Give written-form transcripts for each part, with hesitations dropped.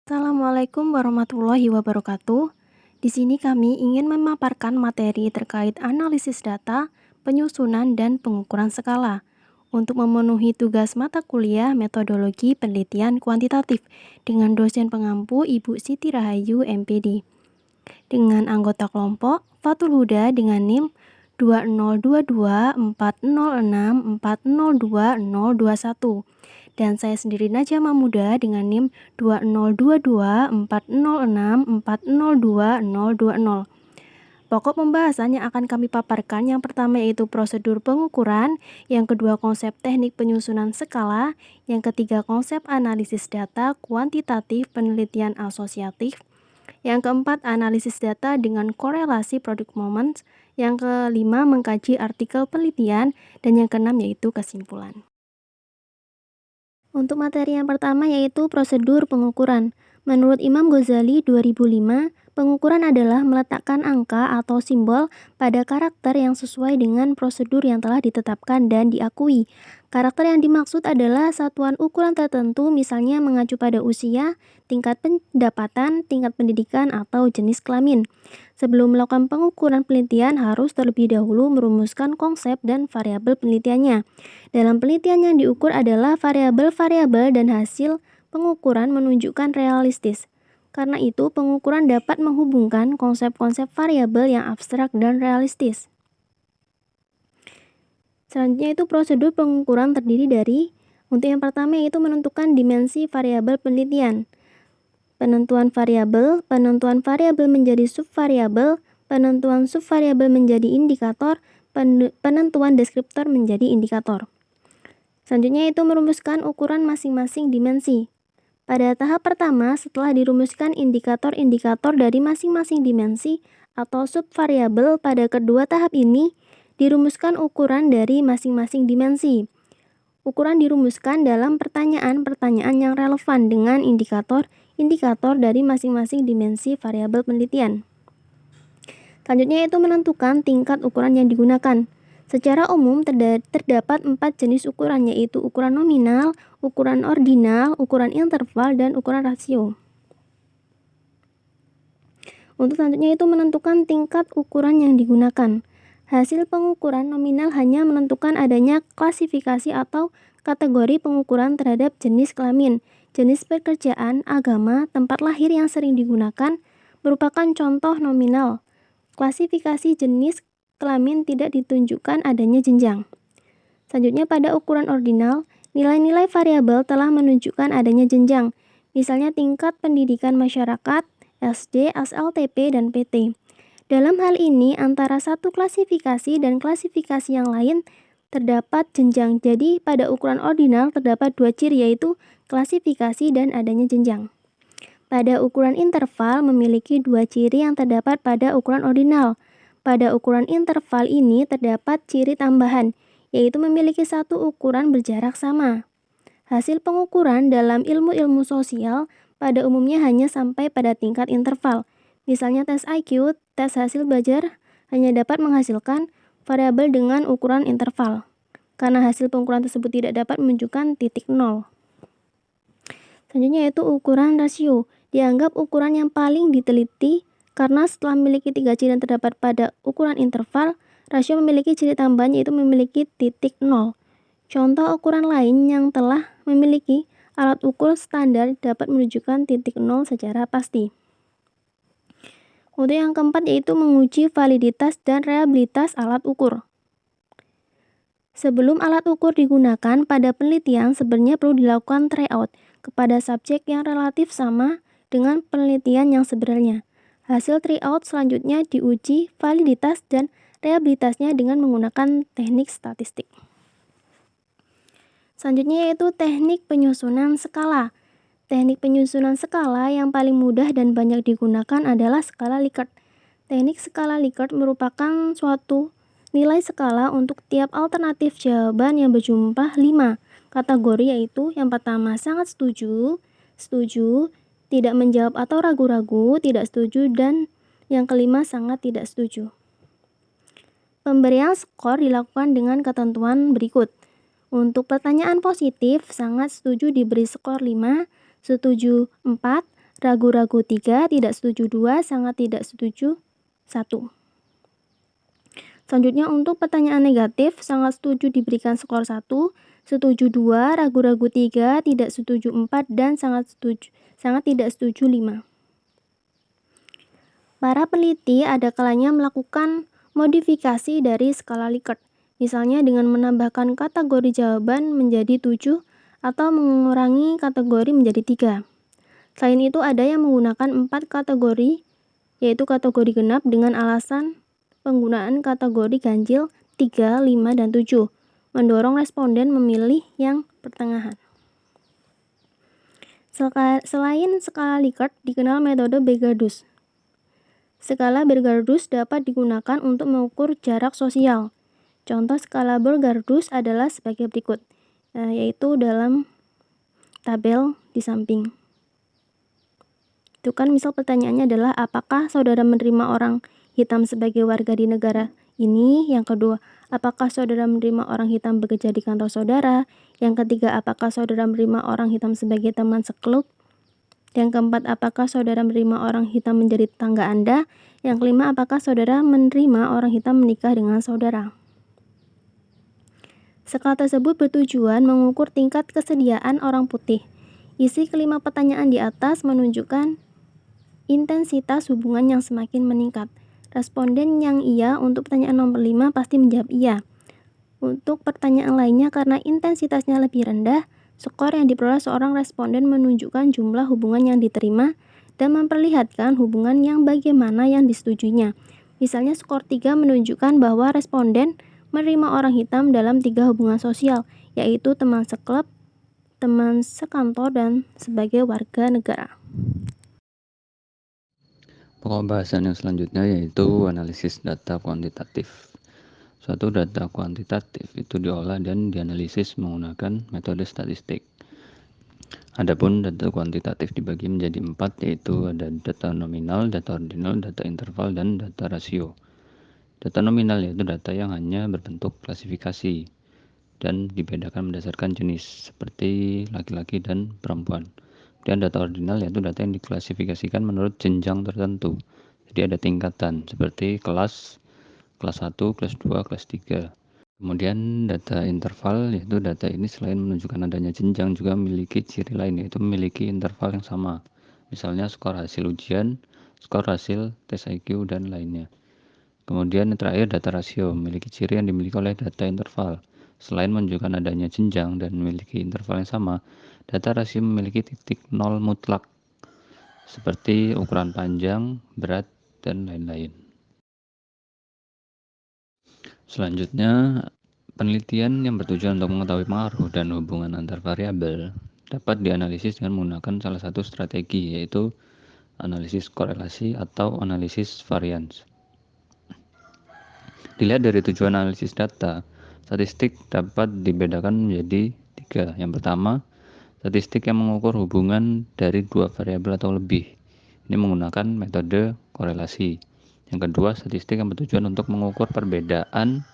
Assalamualaikum warahmatullahi wabarakatuh. Di sini kami ingin memaparkan materi terkait analisis data, penyusunan, dan pengukuran skala untuk memenuhi tugas mata kuliah metodologi penelitian kuantitatif dengan dosen pengampu Ibu Siti Rahayu MPD. Dengan anggota kelompok Fatul Huda dengan NIM 20224064020021 dan saya sendiri Najama Muda dengan NIM 20224064020020. Pokok pembahasan yang akan kami paparkan yang pertama yaitu prosedur pengukuran, yang kedua konsep teknik penyusunan skala, yang ketiga konsep analisis data kuantitatif penelitian asosiatif, yang keempat analisis data dengan korelasi product moments, yang kelima mengkaji artikel penelitian, dan yang keenam yaitu kesimpulan. Untuk materi yang pertama yaitu prosedur pengukuran. Menurut Imam Ghazali 2005, pengukuran adalah meletakkan angka atau simbol pada karakter yang sesuai dengan prosedur yang telah ditetapkan dan diakui. Karakter yang dimaksud adalah satuan ukuran tertentu, misalnya mengacu pada usia, tingkat pendapatan, tingkat pendidikan, atau jenis kelamin. Sebelum melakukan pengukuran penelitian harus terlebih dahulu merumuskan konsep dan variabel penelitiannya. Dalam penelitian yang diukur adalah variabel-variabel dan hasil pengukuran menunjukkan realistis. Karena itu, pengukuran dapat menghubungkan konsep-konsep variabel yang abstrak dan realistis. Selanjutnya itu prosedur pengukuran terdiri dari, untuk yang pertama yaitu menentukan dimensi variabel penelitian. Penentuan variabel menjadi subvariabel, penentuan subvariabel menjadi indikator, penentuan deskriptor menjadi indikator. Selanjutnya itu merumuskan ukuran masing-masing dimensi. Pada tahap pertama, setelah dirumuskan indikator-indikator dari masing-masing dimensi atau subvariabel, pada kedua tahap ini dirumuskan ukuran dari masing-masing dimensi. Ukuran dirumuskan dalam pertanyaan-pertanyaan yang relevan dengan indikator-indikator dari masing-masing dimensi variabel penelitian. Selanjutnya itu menentukan tingkat ukuran yang digunakan. Secara umum terdapat 4 jenis ukuran, yaitu ukuran nominal, ukuran ordinal, ukuran interval, dan ukuran rasio. Untuk selanjutnya itu menentukan tingkat ukuran yang digunakan. Hasil pengukuran nominal hanya menentukan adanya klasifikasi atau kategori pengukuran terhadap jenis kelamin, jenis pekerjaan, agama, tempat lahir yang sering digunakan, merupakan contoh nominal. Klasifikasi jenis kelamin tidak ditunjukkan adanya jenjang. Selanjutnya pada ukuran ordinal, nilai-nilai variabel telah menunjukkan adanya jenjang, misalnya tingkat pendidikan masyarakat, SD, SLTP, dan PT. Dalam hal ini, antara satu klasifikasi dan klasifikasi yang lain terdapat jenjang. Jadi, pada ukuran ordinal terdapat 2 ciri, yaitu klasifikasi dan adanya jenjang. Pada ukuran interval memiliki 2 ciri yang terdapat pada ukuran ordinal. Pada ukuran interval ini terdapat ciri tambahan, yaitu memiliki satu ukuran berjarak sama. Hasil pengukuran dalam ilmu-ilmu sosial pada umumnya hanya sampai pada tingkat interval. Misalnya tes IQ, tes hasil belajar hanya dapat menghasilkan variabel dengan ukuran interval, karena hasil pengukuran tersebut tidak dapat menunjukkan titik nol. Selanjutnya yaitu ukuran rasio. Dianggap ukuran yang paling diteliti karena setelah memiliki 3 ciri yang terdapat pada ukuran interval, rasio memiliki ciri tambahan yaitu memiliki titik nol. Contoh ukuran lain yang telah memiliki alat ukur standar dapat menunjukkan titik nol secara pasti. Untuk yang keempat yaitu menguji validitas dan reliabilitas alat ukur. Sebelum alat ukur digunakan pada penelitian, sebenarnya perlu dilakukan tryout kepada subjek yang relatif sama dengan penelitian yang sebenarnya. Hasil tryout selanjutnya diuji validitas dan reliabilitasnya dengan menggunakan teknik statistik. Selanjutnya yaitu teknik penyusunan skala. Teknik penyusunan skala yang paling mudah dan banyak digunakan adalah skala Likert. Teknik skala Likert merupakan suatu nilai skala untuk tiap alternatif jawaban yang berjumlah 5 kategori, yaitu yang pertama sangat setuju, setuju, tidak menjawab atau ragu-ragu, tidak setuju, dan yang kelima sangat tidak setuju. Pemberian skor dilakukan dengan ketentuan berikut. Untuk pertanyaan positif, sangat setuju diberi skor 5, setuju 4, ragu-ragu 3, tidak setuju 2, sangat tidak setuju 1. Selanjutnya untuk pertanyaan negatif, sangat setuju diberikan skor 1, setuju 2, ragu-ragu 3, tidak setuju 4, dan sangat tidak setuju 5. Para peneliti ada kalanya melakukan modifikasi dari skala Likert, misalnya dengan menambahkan kategori jawaban menjadi 7 atau mengurangi kategori menjadi 3. Selain itu ada yang menggunakan 4 kategori, yaitu kategori genap dengan alasan penggunaan kategori ganjil 3, 5, dan 7, mendorong responden memilih yang pertengahan. Selain skala Likert, dikenal metode Bergardus. Skala Bergardus dapat digunakan untuk mengukur jarak sosial. Contoh skala Bergardus adalah sebagai berikut, yaitu dalam tabel di samping. Itu kan misal pertanyaannya adalah apakah saudara menerima orang hitam sebagai warga di negara ini? Yang kedua, apakah saudara menerima orang hitam bekerja di kantor saudara? Yang ketiga, apakah saudara menerima orang hitam sebagai teman seklub? Yang keempat, apakah saudara menerima orang hitam menjadi tetangga Anda? Yang kelima, apakah saudara menerima orang hitam menikah dengan saudara? Skala tersebut bertujuan mengukur tingkat kesediaan orang putih. Isi kelima pertanyaan di atas menunjukkan intensitas hubungan yang semakin meningkat. Responden yang iya untuk pertanyaan nomor 5 pasti menjawab iya. Untuk pertanyaan lainnya, karena intensitasnya lebih rendah, skor yang diperoleh seorang responden menunjukkan jumlah hubungan yang diterima dan memperlihatkan hubungan yang bagaimana yang disetujuinya. Misalnya skor 3 menunjukkan bahwa responden menerima orang hitam dalam 3 hubungan sosial, yaitu teman seklub, teman sekantor, dan sebagai warga negara. Pokok bahasan yang selanjutnya yaitu analisis data kuantitatif. Suatu data kuantitatif itu diolah dan dianalisis menggunakan metode statistik. Adapun data kuantitatif dibagi menjadi 4, yaitu ada data nominal, data ordinal, data interval, dan data rasio. Data nominal yaitu data yang hanya berbentuk klasifikasi dan dibedakan berdasarkan jenis, seperti laki-laki dan perempuan. Dan data ordinal yaitu data yang diklasifikasikan menurut jenjang tertentu. Jadi ada tingkatan seperti kelas 1, kelas 2, kelas 3. Kemudian data interval yaitu data ini selain menunjukkan adanya jenjang juga memiliki ciri lain, yaitu memiliki interval yang sama. Misalnya skor hasil ujian, skor hasil tes IQ, dan lainnya. Kemudian yang terakhir data rasio memiliki ciri yang dimiliki oleh data interval. Selain menunjukkan adanya jenjang dan memiliki interval yang sama, data rasio memiliki titik nol mutlak seperti ukuran panjang, berat, dan lain-lain. Selanjutnya, penelitian yang bertujuan untuk mengetahui pengaruh dan hubungan antar variabel dapat dianalisis dengan menggunakan salah satu strategi, yaitu analisis korelasi atau analisis varians. Dilihat dari tujuan analisis data, statistik dapat dibedakan menjadi 3. Yang pertama, statistik yang mengukur hubungan dari 2 variabel atau lebih. Ini menggunakan metode korelasi. Yang kedua, statistik yang bertujuan untuk mengukur perbedaan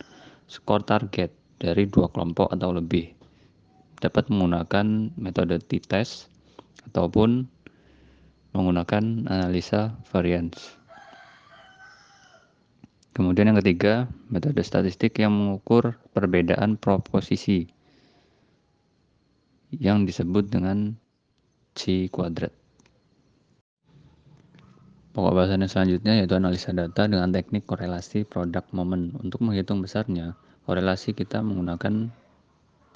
skor target dari 2 kelompok atau lebih. Dapat menggunakan metode t-test ataupun menggunakan analisa varians. Kemudian yang ketiga, metode statistik yang mengukur perbedaan proposisi yang disebut dengan chi-kuadrat. Pokok bahasan yang selanjutnya yaitu analisa data dengan teknik korelasi produk momen. Untuk menghitung besarnya korelasi kita menggunakan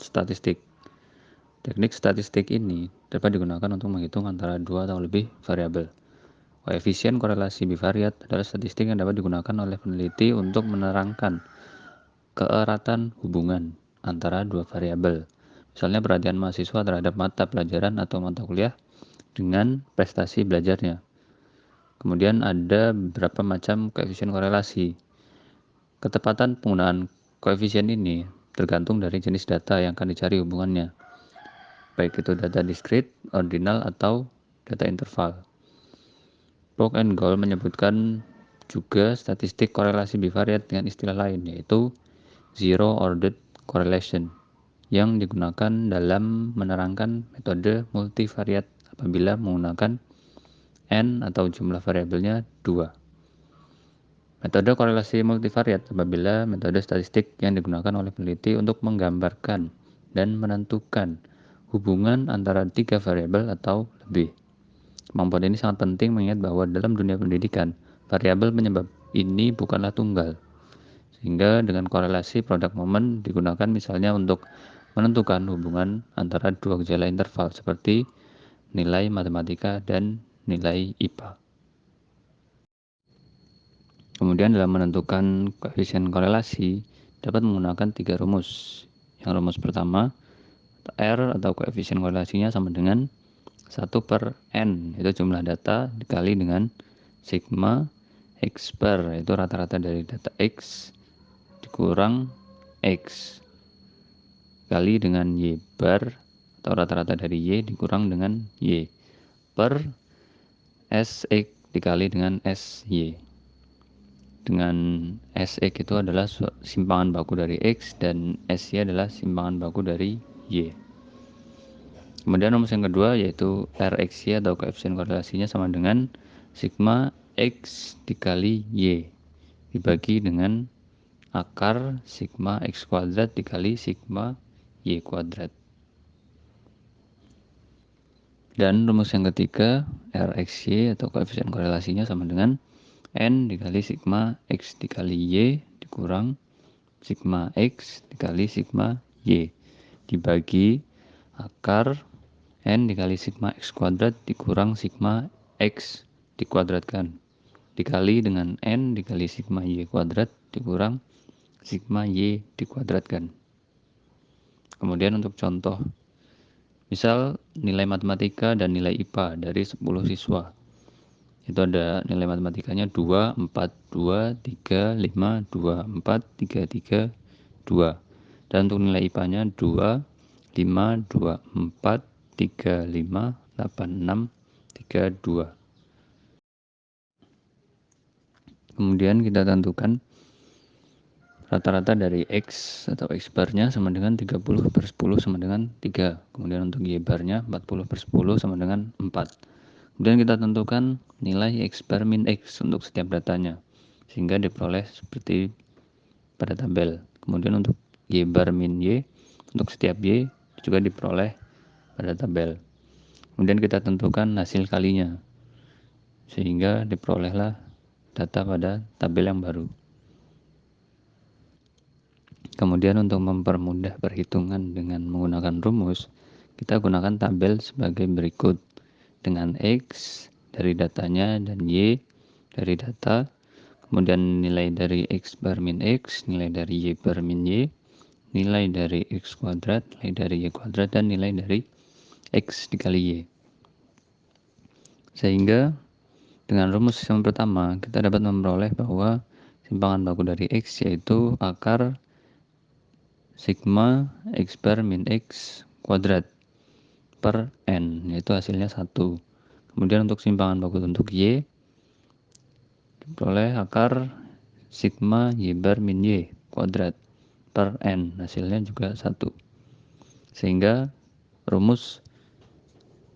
statistik. Teknik statistik ini dapat digunakan untuk menghitung antara 2 atau lebih variabel. Koefisien korelasi bivariat adalah statistik yang dapat digunakan oleh peneliti untuk menerangkan keeratan hubungan antara 2 variabel. Misalnya perhatian mahasiswa terhadap mata pelajaran atau mata kuliah dengan prestasi belajarnya. Kemudian ada beberapa macam koefisien korelasi. Ketepatan penggunaan koefisien ini tergantung dari jenis data yang akan dicari hubungannya, baik itu data diskrit, ordinal, atau data interval. Brock and Gold menyebutkan juga statistik korelasi bivariat dengan istilah lain, yaitu zero ordered correlation, yang digunakan dalam menerangkan metode multivariat apabila menggunakan n atau jumlah variabelnya 2. Metode korelasi multivariat apabila metode statistik yang digunakan oleh peneliti untuk menggambarkan dan menentukan hubungan antara 3 variabel atau lebih. Kemampuan ini sangat penting mengingat bahwa dalam dunia pendidikan, variabel penyebab ini bukanlah tunggal. Sehingga dengan korelasi produk momen digunakan misalnya untuk menentukan hubungan antara dua gejala interval seperti nilai matematika dan nilai IPA. Kemudian dalam menentukan koefisien korelasi dapat menggunakan 3 rumus. Yang rumus pertama, R atau koefisien korelasinya sama dengan 1/n, itu jumlah data dikali dengan sigma X bar, itu rata-rata dari data X dikurang X kali dengan Y bar atau rata-rata dari Y dikurang dengan Y per SX dikali dengan SY. Dengan SX itu adalah simpangan baku dari X dan SY adalah simpangan baku dari Y. Kemudian rumus yang kedua yaitu RXY atau koefisien korelasinya sama dengan sigma X dikali Y dibagi dengan akar sigma X kuadrat dikali sigma Y kuadrat. Dan rumus yang ketiga RXY atau koefisien korelasinya sama dengan N dikali sigma X dikali Y dikurang sigma X dikali sigma Y dibagi akar N dikali sigma X kuadrat dikurang sigma X dikuadratkan dikali dengan N dikali sigma Y kuadrat dikurang sigma Y dikuadratkan. Kemudian untuk contoh, misal nilai matematika dan nilai IPA dari 10 siswa. Itu ada nilai matematikanya 2, 4, 2, 3, 5, 2, 4, 3, 3, 2. Dan untuk nilai IPA-nya 2, 5, 2, 4, 3, 5, 8, 6, 3, 2. Kemudian kita tentukan rata-rata dari X atau X bar-nya sama dengan 30/10 sama dengan 3. Kemudian untuk Y bar-nya 40/10 sama dengan 4. Kemudian kita tentukan nilai X bar min X untuk setiap datanya, sehingga diperoleh seperti pada tabel. Kemudian untuk Y bar min Y, untuk setiap Y juga diperoleh pada tabel. Kemudian kita tentukan hasil kalinya, sehingga diperolehlah data pada tabel yang baru. Kemudian untuk mempermudah perhitungan dengan menggunakan rumus, kita gunakan tabel sebagai berikut. Dengan X dari datanya dan Y dari data, kemudian nilai dari X bar min X, nilai dari Y bar min Y, nilai dari X kuadrat, nilai dari Y kuadrat, dan nilai dari X dikali Y. Sehingga dengan rumus yang pertama, kita dapat memperoleh bahwa simpangan baku dari X yaitu akar sigma X bar min X kuadrat per N, yaitu hasilnya 1. Kemudian untuk simpangan baku untuk Y, diperoleh akar sigma Y bar min Y kuadrat per N, hasilnya juga 1. Sehingga rumus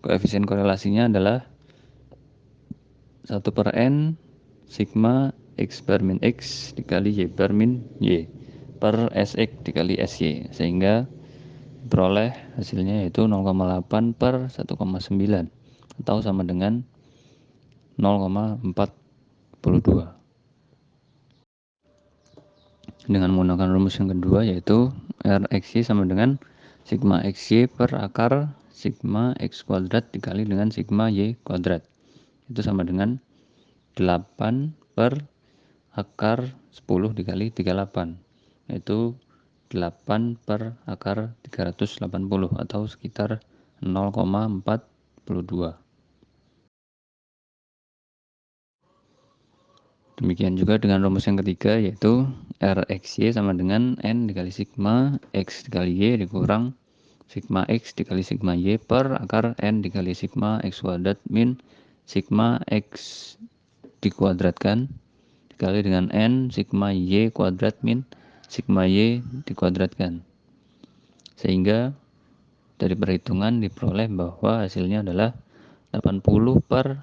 koefisien korelasinya adalah 1/N sigma X bar min X dikali Y bar min Y per SX dikali SY, sehingga diperoleh hasilnya yaitu 0,8/1,9 atau sama dengan 0,42. Dengan menggunakan rumus yang kedua yaitu RXY sama dengan sigma XY per akar sigma X kuadrat dikali dengan sigma Y kuadrat. Itu sama dengan 8 per akar 10 dikali 38. Yaitu 8 per akar 380 atau sekitar 0,42. Demikian juga dengan rumus yang ketiga yaitu RXY sama dengan N dikali sigma X dikali Y dikurang sigma X dikali sigma Y per akar N dikali sigma X kuadrat min sigma X dikuadratkan dikali dengan N sigma Y kuadrat min sigma Y dikuadratkan. Sehingga dari perhitungan diperoleh bahwa hasilnya adalah 80/1,9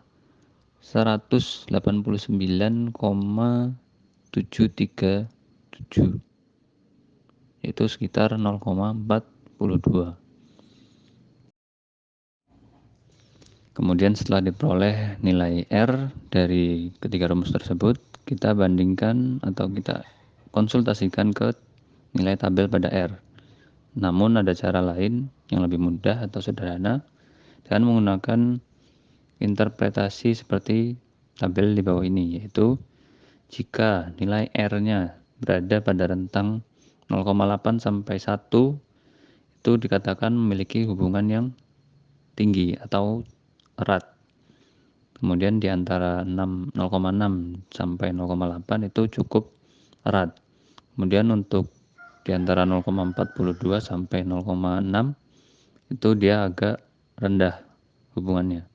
189,737, itu sekitar 0,42. Kemudian setelah diperoleh nilai R dari ketiga rumus tersebut, kita bandingkan atau kita konsultasikan ke nilai tabel pada R. Namun ada cara lain yang lebih mudah atau sederhana dengan menggunakan interpretasi seperti tabel di bawah ini, yaitu jika nilai R-nya berada pada rentang 0,8 sampai 1, itu dikatakan memiliki hubungan yang tinggi atau erat. Kemudian di antara 0,6 sampai 0,8 itu cukup erat. Kemudian untuk di antara 0,42 sampai 0,6 itu dia agak rendah hubungannya.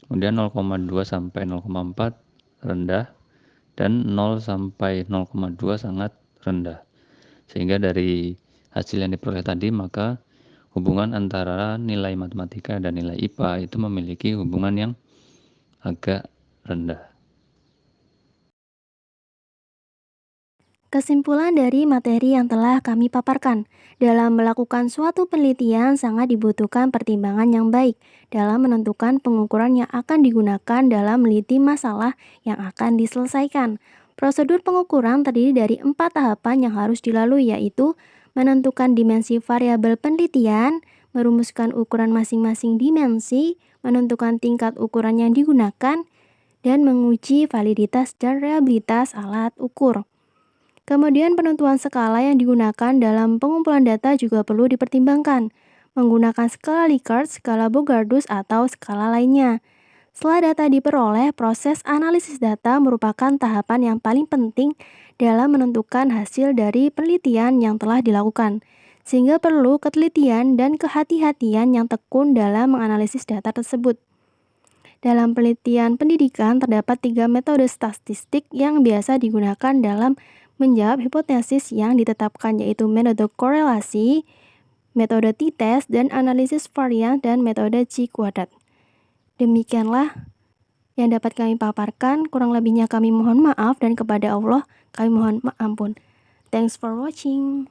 Kemudian 0,2 sampai 0,4 rendah, dan 0 sampai 0,2 sangat rendah. Sehingga dari hasil yang diperoleh tadi, maka hubungan antara nilai matematika dan nilai IPA itu memiliki hubungan yang agak rendah. Kesimpulan dari materi yang telah kami paparkan, dalam melakukan suatu penelitian sangat dibutuhkan pertimbangan yang baik dalam menentukan pengukuran yang akan digunakan dalam meneliti masalah yang akan diselesaikan. Prosedur pengukuran terdiri dari 4 tahapan yang harus dilalui, yaitu menentukan dimensi variabel penelitian, merumuskan ukuran masing-masing dimensi, menentukan tingkat ukuran yang digunakan, dan menguji validitas dan reliabilitas alat ukur. Kemudian penentuan skala yang digunakan dalam pengumpulan data juga perlu dipertimbangkan, menggunakan skala Likert, skala Bogardus, atau skala lainnya. Setelah data diperoleh, proses analisis data merupakan tahapan yang paling penting dalam menentukan hasil dari penelitian yang telah dilakukan, sehingga perlu ketelitian dan kehati-hatian yang tekun dalam menganalisis data tersebut. Dalam penelitian pendidikan, terdapat 3 metode statistik yang biasa digunakan dalam menjawab hipotesis yang ditetapkan, yaitu metode korelasi, metode t-test, dan analisis varian, dan metode G-kuadrat. Demikianlah yang dapat kami paparkan, kurang lebihnya kami mohon maaf, dan kepada Allah kami mohon ampun. Thanks for watching.